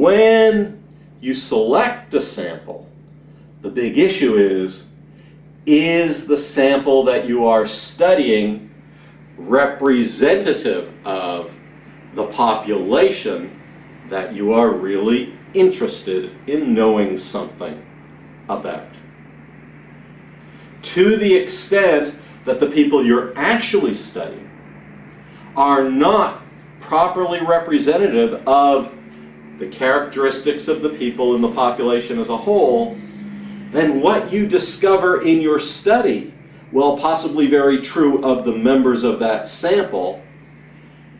when you select a sample, the big issue is the sample that you are studying representative of the population that you are really interested in knowing something about? To the extent that the people you're actually studying are not properly representative of the characteristics of the people in the population as a whole, then what you discover in your study, while possibly very true of the members of that sample,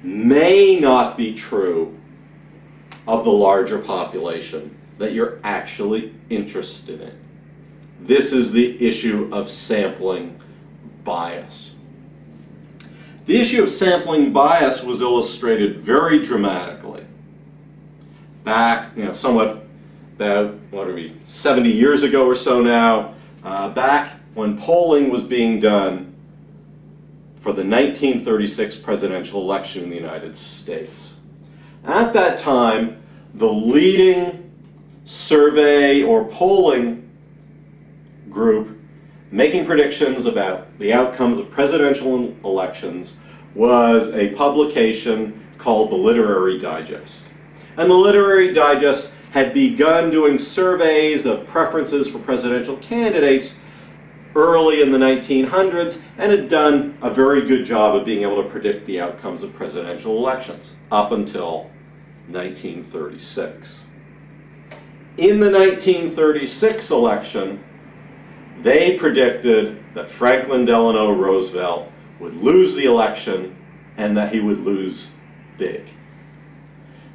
may not be true of the larger population that you're actually interested in. This is the issue of sampling bias. The issue of sampling bias was illustrated very dramatically back, somewhat about, 70 years ago or so now, back when polling was being done for the 1936 presidential election in the United States. At that time, the leading survey or polling group making predictions about the outcomes of presidential elections was a publication called the Literary Digest. And the Literary Digest had begun doing surveys of preferences for presidential candidates early in the 1900s and had done a very good job of being able to predict the outcomes of presidential elections up until 1936. In the 1936 election, they predicted that Franklin Delano Roosevelt would lose the election and that he would lose big.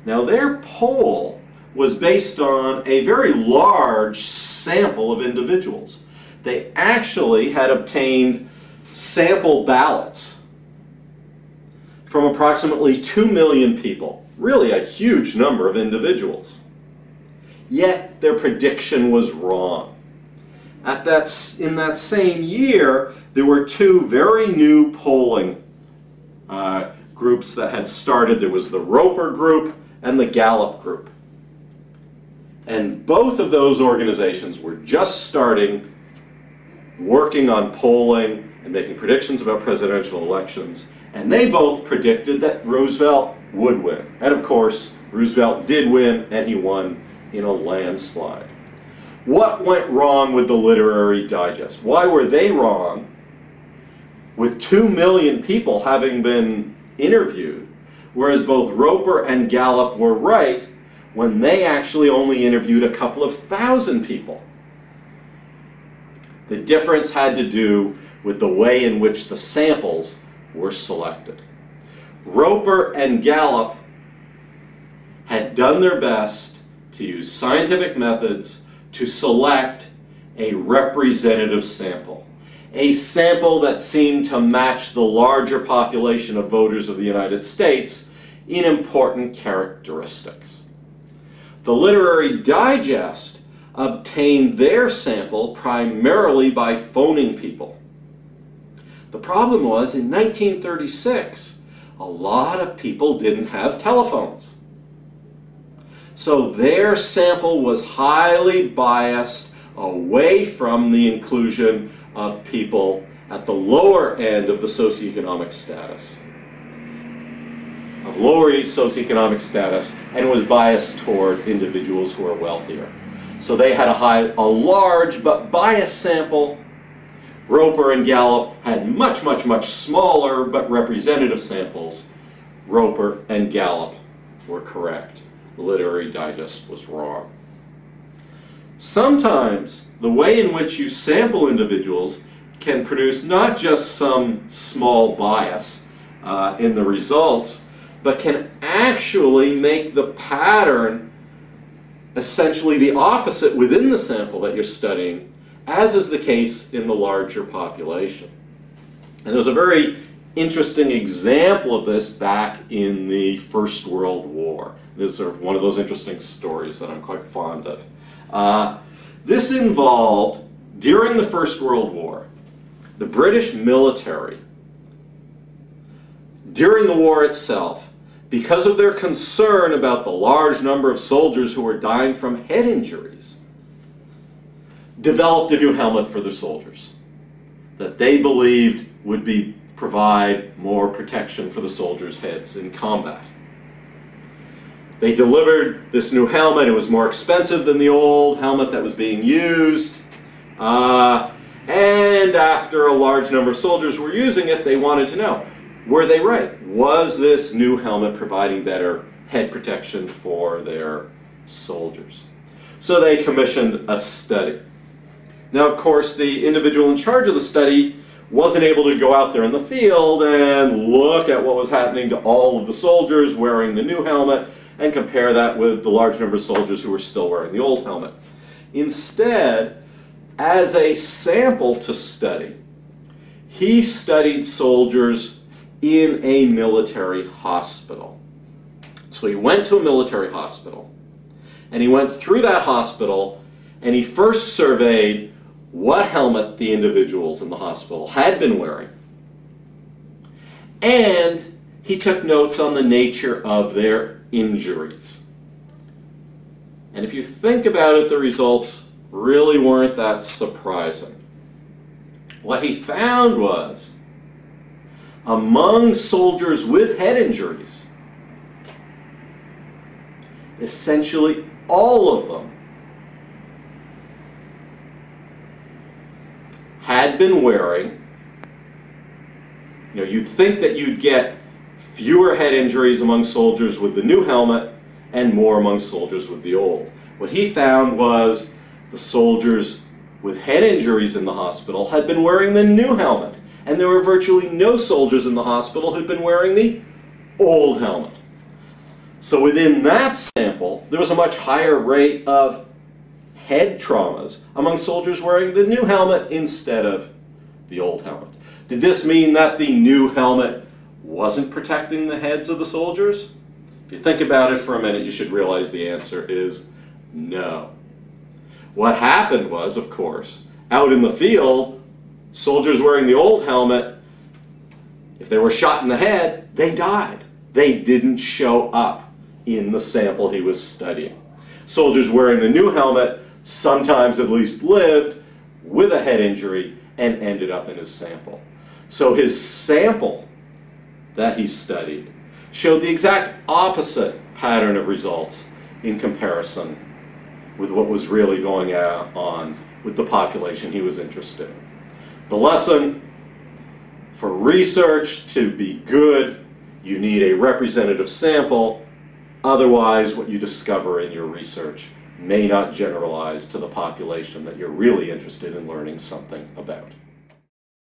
Now, their poll was based on a very large sample of individuals. They actually had obtained sample ballots from approximately 2 million people, really a huge number of individuals. Yet their prediction was wrong. In that same year, there were two very new polling groups that had started. There was the Roper Group and the Gallup Group. And both of those organizations were just starting working on polling and making predictions about presidential elections. And they both predicted that Roosevelt would win. And of course, Roosevelt did win, and he won in a landslide. What went wrong with the Literary Digest? Why were they wrong, with 2 million people having been interviewed, whereas both Roper and Gallup were right when they actually only interviewed a couple of thousand people? The difference had to do with the way in which the samples were selected. Roper and Gallup had done their best to use scientific methods to select a representative sample, a sample that seemed to match the larger population of voters of the United States in important characteristics. The Literary Digest obtained their sample primarily by phoning people. The problem was, in 1936, a lot of people didn't have telephones. So their sample was highly biased away from the inclusion of people at the lower end of the socioeconomic status, and was biased toward individuals who are wealthier. So they had a large but biased sample. Roper and Gallup had much, much, much smaller but representative samples. Roper and Gallup were correct. The Literary Digest was wrong. Sometimes the way in which you sample individuals can produce not just some small bias in the results, but can actually make the pattern essentially the opposite within the sample that you're studying, as is the case in the larger population. And there's a very interesting example of this back in the First World War. This is sort of one of those interesting stories that I'm quite fond of. This involved, during the First World War, the British military, during the war itself, because of their concern about the large number of soldiers who were dying from head injuries, developed a new helmet for their soldiers that they believed would provide more protection for the soldiers' heads in combat. They delivered this new helmet. It was more expensive than the old helmet that was being used. And after a large number of soldiers were using it, they wanted to know, were they right? Was this new helmet providing better head protection for their soldiers? So they commissioned a study. Now, of course, the individual in charge of the study wasn't able to go out there in the field and look at what was happening to all of the soldiers wearing the new helmet and compare that with the large number of soldiers who were still wearing the old helmet. Instead, as a sample to study, he studied soldiers in a military hospital. So he went to a military hospital, and he went through that hospital, and he first surveyed what helmet the individuals in the hospital had been wearing. And he took notes on the nature of their injuries. And if you think about it, the results really weren't that surprising. What he found was, among soldiers with head injuries, essentially all of them had been wearing, you'd think that you'd get fewer head injuries among soldiers with the new helmet and more among soldiers with the old. What he found was the soldiers with head injuries in the hospital had been wearing the new helmet, and there were virtually no soldiers in the hospital who'd been wearing the old helmet. So within that sample, there was a much higher rate of head traumas among soldiers wearing the new helmet instead of the old helmet. Did this mean that the new helmet wasn't protecting the heads of the soldiers? If you think about it for a minute, you should realize the answer is no. What happened was, of course, out in the field, soldiers wearing the old helmet, if they were shot in the head, they died. They didn't show up in the sample he was studying. Soldiers wearing the new helmet sometimes at least lived with a head injury and ended up in his sample. So his sample that he studied showed the exact opposite pattern of results in comparison with what was really going on with the population he was interested in. The lesson: for research to be good, you need a representative sample. Otherwise, what you discover in your research may not generalize to the population that you're really interested in learning something about.